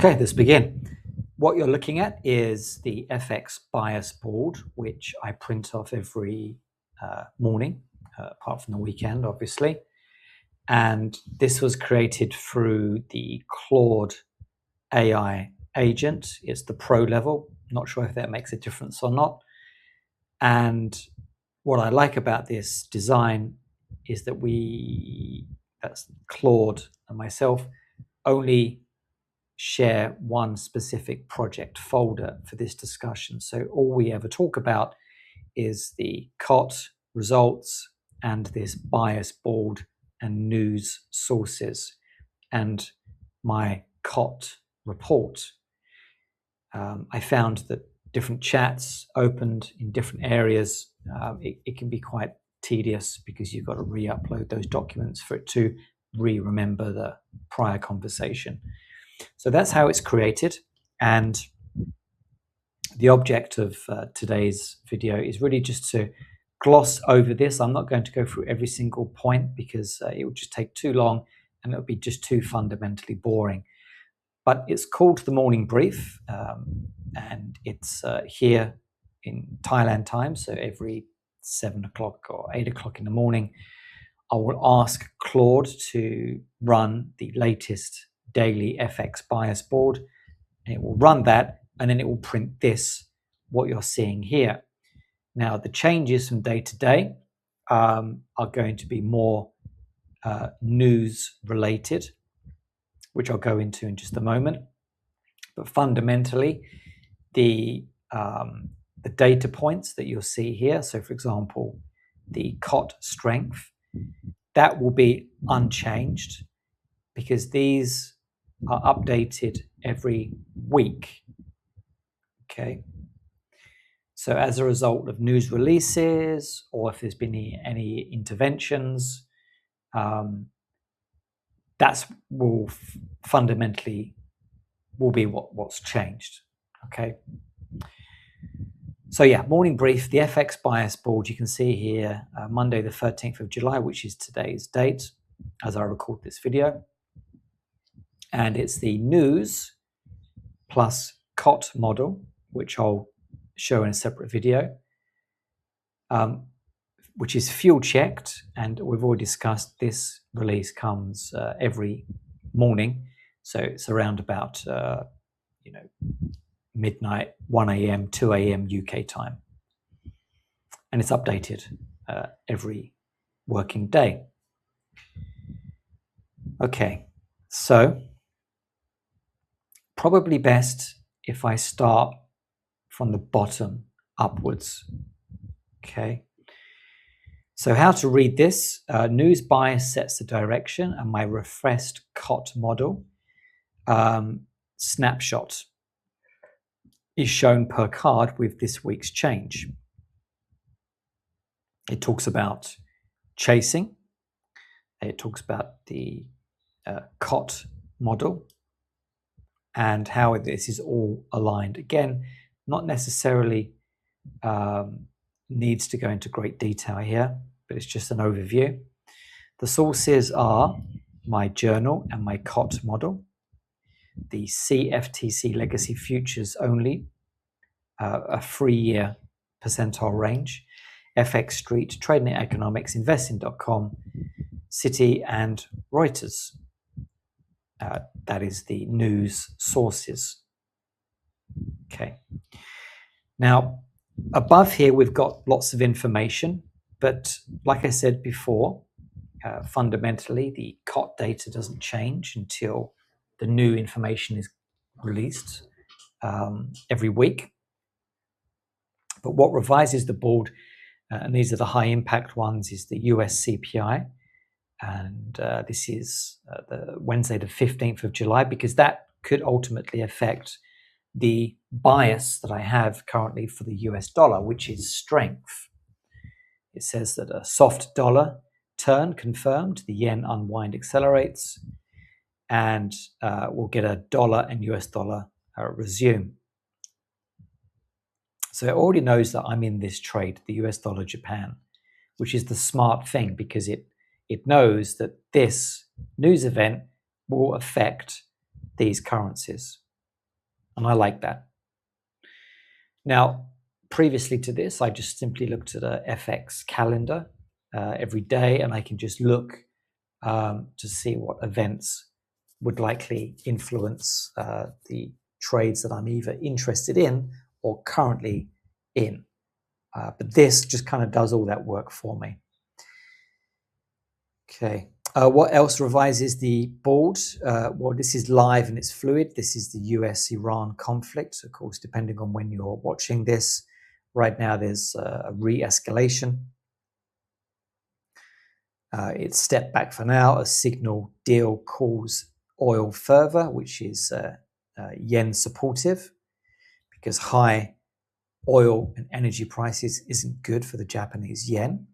Okay, let's begin. What you're looking at is the FX bias board, which I print off every morning, apart from the weekend, obviously. And this was created through the Claude AI agent. It's the pro level. Not sure if that makes a difference or not. And what I like about this design is that that's Claude and myself, only share one specific project folder for this discussion. So all we ever talk about is the COT results and this bias board and news sources and my COT report. I found that different chats opened in different areas. It can be quite tedious because you've got to re-upload those documents for it to remember the prior conversation. So that's how it's created, and the object of today's video is really just to gloss over this. I'm not going to go through every single point because it would just take too long and it would be just too fundamentally boring. But it's called the Morning Brief, and it's here in Thailand time, so every 7 o'clock or 8 o'clock in the morning, I will ask Claude to run the latest daily FX bias board, and it will run that, and then it will print this, what you're seeing here. Now, the changes from day to day are going to be more news related, which I'll go into in just a moment. But fundamentally, the data points that you'll see here, so for example, the COT strength, that will be unchanged because these are updated every week. Okay. So as a result of news releases, or if there's been any interventions, that's fundamentally will be what's changed. Okay. So yeah, morning brief, the FX bias board, you can see here, Monday the 13th of July, which is today's date as I record this video. And it's the news plus COT model, which I'll show in a separate video, which is fuel checked. And we've already discussed this release comes every morning. So it's around about, midnight, 1 a.m., 2 a.m. UK time. And it's updated every working day. Okay, so probably best if I start from the bottom upwards. Okay. So how to read this? News bias sets the direction, and my refreshed COT model snapshot is shown per card with this week's change. It talks about chasing. It talks about the COT model and how this is all aligned. Again, not necessarily needs to go into great detail here, but it's just an overview. The sources are my journal and my COT model, the CFTC legacy futures only, a 3-year percentile range, FX Street, Trading Economics, Investing.com, Citi, and Reuters. That is the news sources. Okay. Now, above here, we've got lots of information, but like I said before, fundamentally, the COT data doesn't change until the new information is released every week. But what revises the board, and these are the high impact ones, is the US CPI. And this is the Wednesday, the 15th of July, because that could ultimately affect the bias that I have currently for the US dollar, which is strength. It says that a soft dollar turn confirmed, the yen unwind accelerates, and we'll get a dollar and US dollar resume. So it already knows that I'm in this trade, the US dollar Japan, which is the smart thing because it knows that this news event will affect these currencies. And I like that. Now, previously to this, I just simply looked at a FX calendar every day, and I can just look to see what events would likely influence the trades that I'm either interested in or currently in. But this just kind of does all that work for me. Okay. What else revises the board? Well, this is live and it's fluid. This is the US-Iran conflict. Of course, depending on when you're watching this, right now there's a re-escalation. It's stepped back for now. A signal deal cools oil further, which is yen supportive, because high oil and energy prices isn't good for the Japanese yen.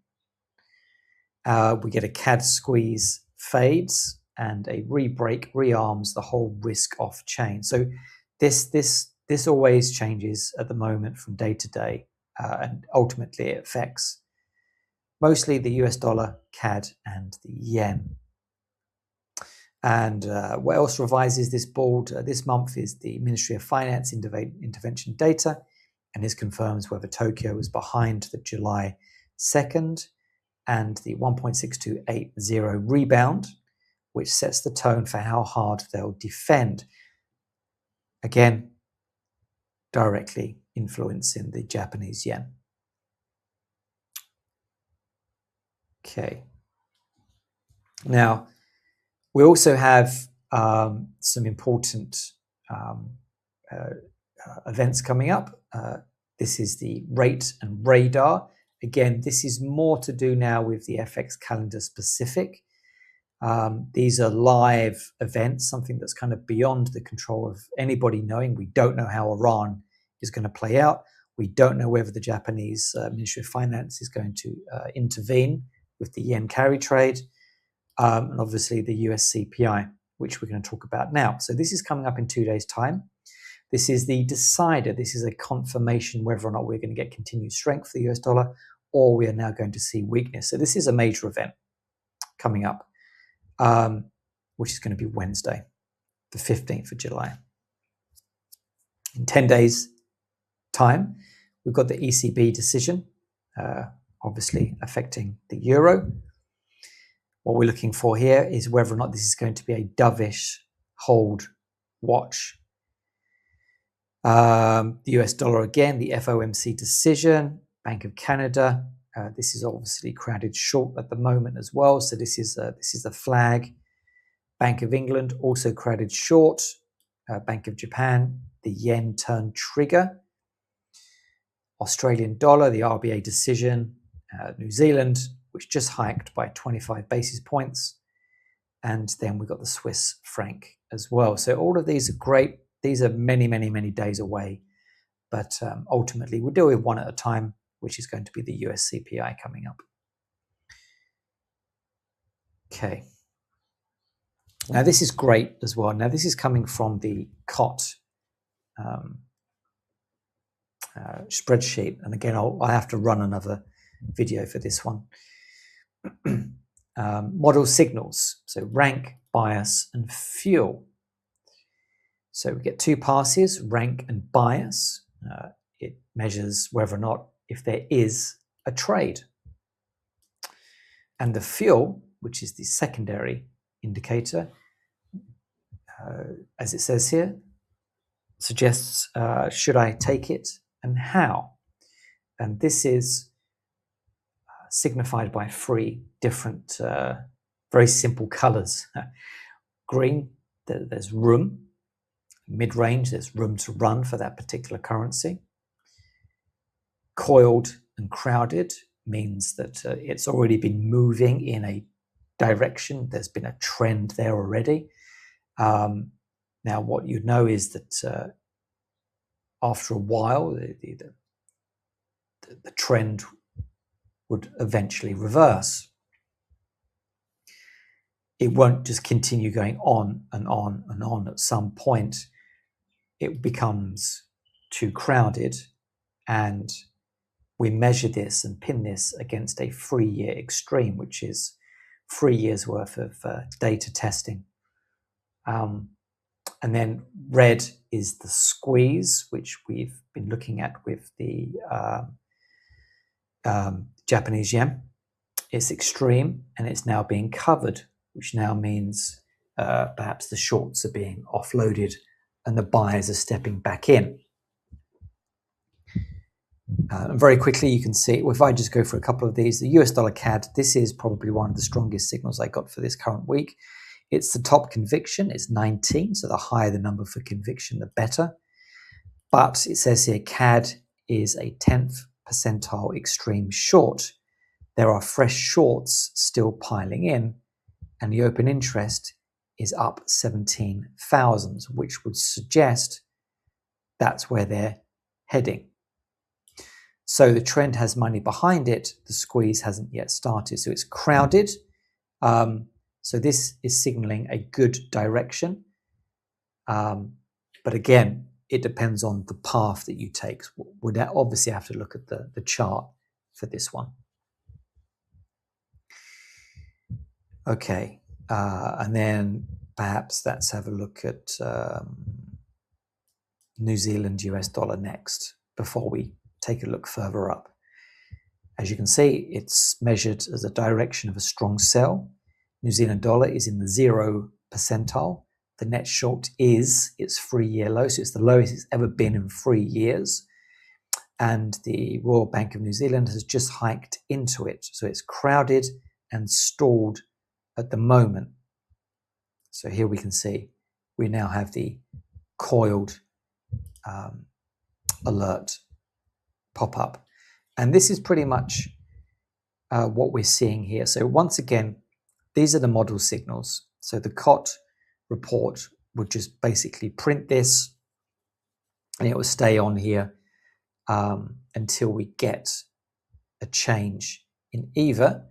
We get a CAD squeeze fades, and a re-break rearms the whole risk off chain. So this always changes at the moment from day to day, and ultimately it affects mostly the US dollar, CAD, and the yen. And what else revises this board this month is the Ministry of Finance intervention data, and this confirms whether Tokyo is behind the July 2nd and the 1.6280 rebound, which sets the tone for how hard they'll defend. Again, directly influencing the Japanese yen. Okay. Now, we also have some important events coming up. This is the rate and radar. Again, this is more to do now with the FX calendar specific. These are live events, something that's kind of beyond the control of anybody knowing. We don't know how Iran is going to play out. We don't know whether the Japanese Ministry of Finance is going to intervene with the yen carry trade, and obviously the US CPI, which we're going to talk about now. So this is coming up in 2 days' time. This is the decider. This is a confirmation whether or not we're going to get continued strength for the US dollar, or we are now going to see weakness. So this is a major event coming up, which is going to be Wednesday, the 15th of July. In 10 days' time, we've got the ECB decision, obviously affecting the euro. What we're looking for here is whether or not this is going to be a dovish hold watch. The US dollar again, the FOMC decision, Bank of Canada. This is obviously crowded short at the moment as well. So this is a flag. Bank of England also crowded short. Bank of Japan, the yen turned trigger. Australian dollar, the RBA decision. New Zealand, which just hiked by 25 basis points. And then we've got the Swiss franc as well. So all of these are great. These are many, many, many days away. But ultimately, we'll deal with one at a time, which is going to be the US CPI coming up. Okay. Now, this is great as well. Now, this is coming from the COT spreadsheet. And again, I have to run another video for this one. Model signals, so rank, bias, and fuel. So we get two passes, rank and bias. It measures whether or not if there is a trade. And the fuel, which is the secondary indicator, as it says here, suggests should I take it and how. And this is signified by three different, very simple colors. Green, there's room. Mid-range, there's room to run for that particular currency. Coiled and crowded means that it's already been moving in a direction. There's been a trend there already. Now, what you know is that after a while, the trend would eventually reverse. It won't just continue going on and on and on. At some point, it becomes too crowded, and we measure this and pin this against a 3-year extreme, which is 3 years worth of data testing. And then red is the squeeze, which we've been looking at with the Japanese yen. It's extreme and it's now being covered, which now means perhaps the shorts are being offloaded and the buyers are stepping back in. Very quickly, you can see, if I just go for a couple of these, the US dollar CAD, this is probably one of the strongest signals I got for this current week. It's the top conviction, it's 19, so the higher the number for conviction, the better. But it says here CAD is a 10th percentile extreme short. There are fresh shorts still piling in, and the open interest is up 17,000, which would suggest that's where they're heading. So the trend has money behind it. The squeeze hasn't yet started. So it's crowded. So this is signaling a good direction. But again, it depends on the path that you take. We'd obviously have to look at the chart for this one. Okay. And then perhaps let's have a look at New Zealand US dollar next before we take a look further up. As you can see, it's measured as a direction of a strong sell. New Zealand dollar is in the 0 percentile. The net short is its 3-year low, so it's the lowest it's ever been in 3 years. And the Royal Bank of New Zealand has just hiked into it. So it's crowded and stalled at the moment. So here we can see we now have the coiled alert pop up. And this is pretty much what we're seeing here. So once again, these are the model signals. So the COT report would just basically print this and it will stay on here until we get a change in either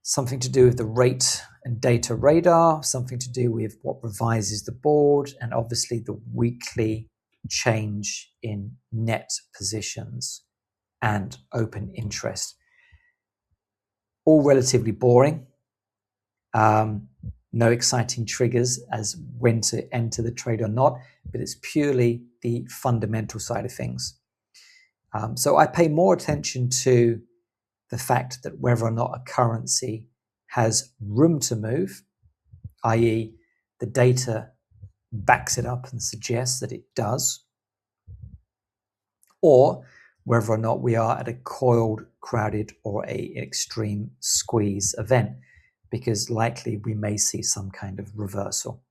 something to do with the rate and data radar, something to do with what revises the board, and obviously the weekly change in net positions and open interest. All relatively boring. No exciting triggers as when to enter the trade or not, but it's purely the fundamental side of things. So I pay more attention to the fact that whether or not a currency has room to move, i.e. the data backs it up and suggests that it does, or whether or not we are at a coiled, crowded, or an extreme squeeze event, because likely we may see some kind of reversal.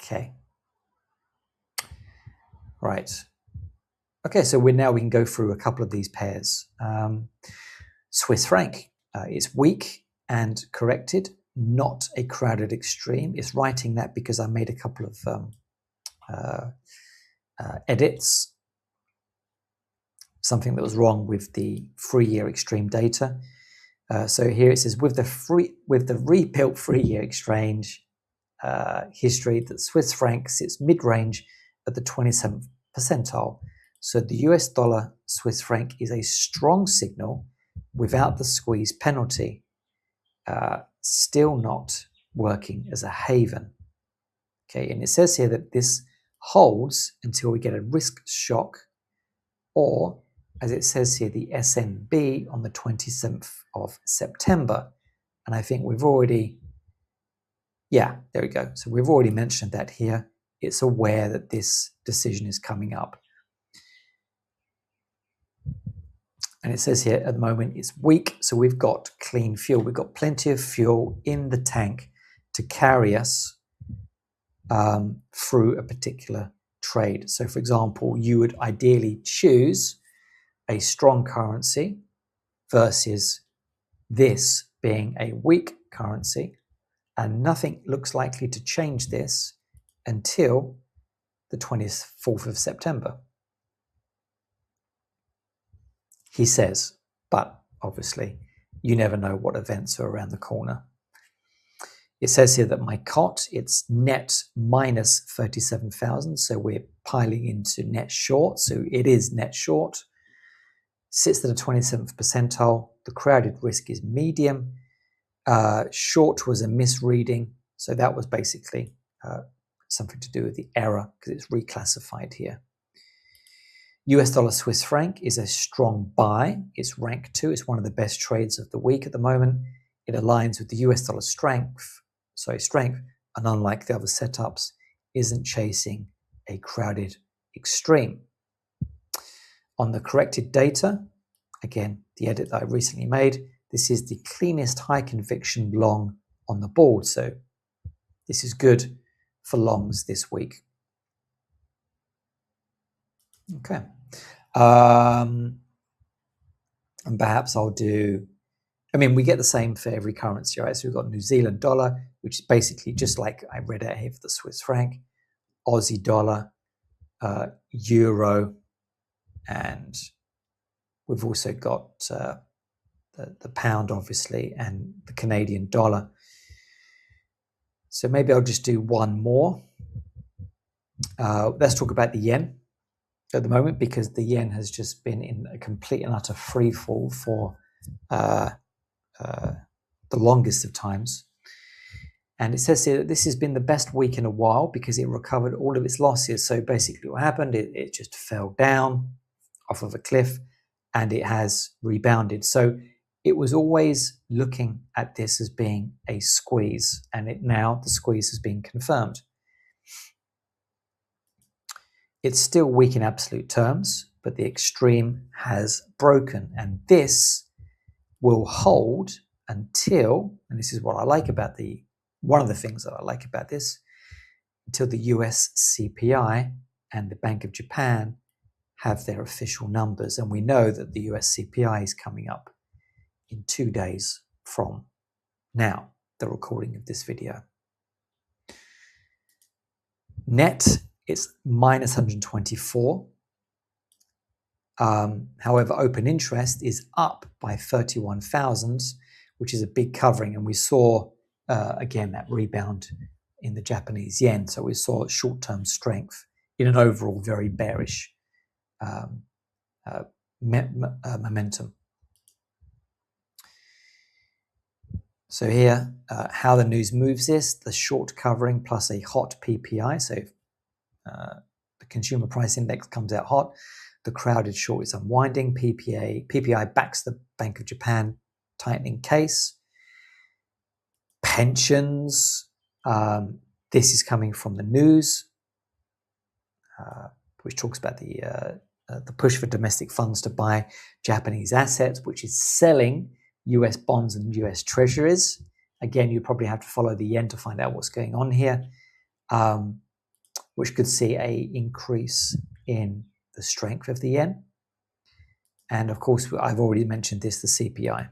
Okay. Right. Okay, so we can go through a couple of these pairs. Swiss franc, it's weak and corrected, not a crowded extreme. It's writing that because I made a couple of edits. Something that was wrong with the 3-year extreme data. So here it says with the rebuilt 3-year exchange history, that Swiss franc sits mid-range at the 27th percentile. So the US dollar Swiss franc is a strong signal without the squeeze penalty, still not working as a haven. Okay, and it says here that this holds until we get a risk shock, or as it says here, the SNB on the 27th of September. And I think we've already, yeah, there we go. So we've already mentioned that here. It's aware that this decision is coming up. And it says here at the moment it's weak, so we've got clean fuel. We've got plenty of fuel in the tank to carry us through a particular trade. So for example, you would ideally choose a strong currency versus this being a weak currency, and nothing looks likely to change this until the 24th of September. He says, but obviously you never know what events are around the corner. It says here that my COT, it's net minus 37,000. So we're piling into net short. So it is net short. Sits at the 27th percentile. The crowded risk is medium. Short was a misreading. So that was basically something to do with the error because it's reclassified here. US dollar Swiss franc is a strong buy. It's rank 2. It's one of the best trades of the week at the moment. It aligns with the US dollar strength, and unlike the other setups, isn't chasing a crowded extreme. On the corrected data, again, the edit that I recently made, this is the cleanest high conviction long on the board. So this is good for longs this week. Okay. And perhaps I'll do, we get the same for every currency, right? So we've got New Zealand dollar, which is basically just like I read out here for the Swiss franc, Aussie dollar, euro, and we've also got the pound, obviously, and the Canadian dollar. So maybe I'll just do one more. Let's talk about the yen at the moment, because the yen has just been in a complete and utter free fall for the longest of times. And it says here that this has been the best week in a while because it recovered all of its losses. So basically what happened, it just fell down off of a cliff and it has rebounded. So it was always looking at this as being a squeeze, and now the squeeze has been confirmed. It's still weak in absolute terms, but the extreme has broken, and this will hold until, and this is what I like about one of the things that I like about this, until the US CPI and the Bank of Japan have their official numbers. And we know that the US CPI is coming up in 2 days from now, the recording of this video. Net, it's minus 124. However, open interest is up by 31,000, which is a big covering. And we saw, again, that rebound in the Japanese yen. So we saw short-term strength in an overall very bearish momentum. So here, how the news moves this, the short covering plus a hot PPI. So the consumer price index comes out hot. The crowded short is unwinding. PPI backs the Bank of Japan tightening case. Pensions, this is coming from the news, which talks about the push for domestic funds to buy Japanese assets, which is selling US bonds and US treasuries. Again, you probably have to follow the yen to find out what's going on here, which could see an increase in the strength of the yen. And of course, I've already mentioned this, the CPI.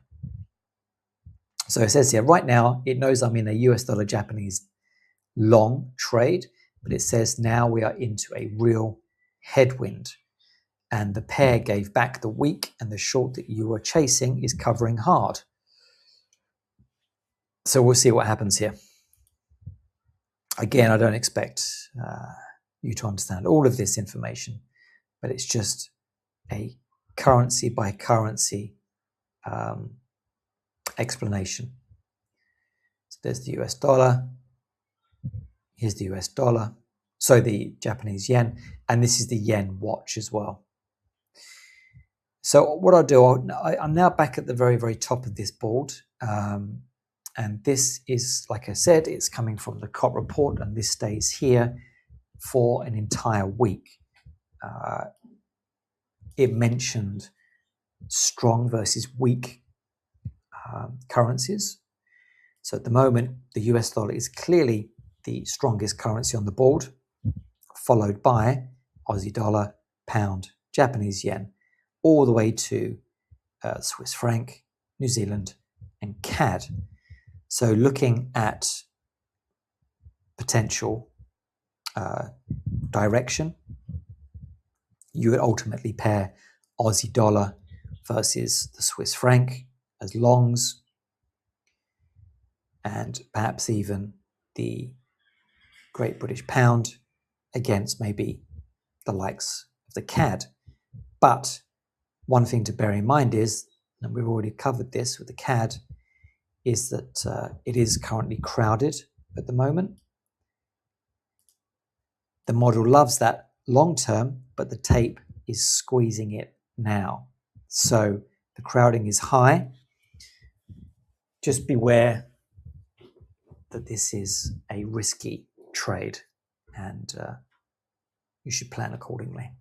So it says here, right now, it knows I'm in a US dollar Japanese long trade, but it says now we are into a real headwind. And the pair gave back the weak, and the short that you were chasing is covering hard. So we'll see what happens here. Again, I don't expect you to understand all of this information, but it's just a currency by currency explanation. So there's the US dollar. Here's the US dollar. So the Japanese yen, and this is the yen watch as well. So what I'll do, I'm now back at the very, very top of this board. And this is, like I said, it's coming from the COT report, and this stays here for an entire week. It mentioned strong versus weak currencies. So at the moment, the US dollar is clearly the strongest currency on the board, followed by Aussie dollar, pound, Japanese yen, all the way to Swiss franc, New Zealand, and CAD. So looking at potential direction, you would ultimately pair Aussie dollar versus the Swiss franc as longs, and perhaps even the Great British Pound against maybe the likes of the CAD. But one thing to bear in mind is, and we've already covered this with the CAD, is that it is currently crowded. at the moment. The model loves that long term, but the tape is squeezing it now. So the crowding is high. Just beware that this is a risky trade, and you should plan accordingly.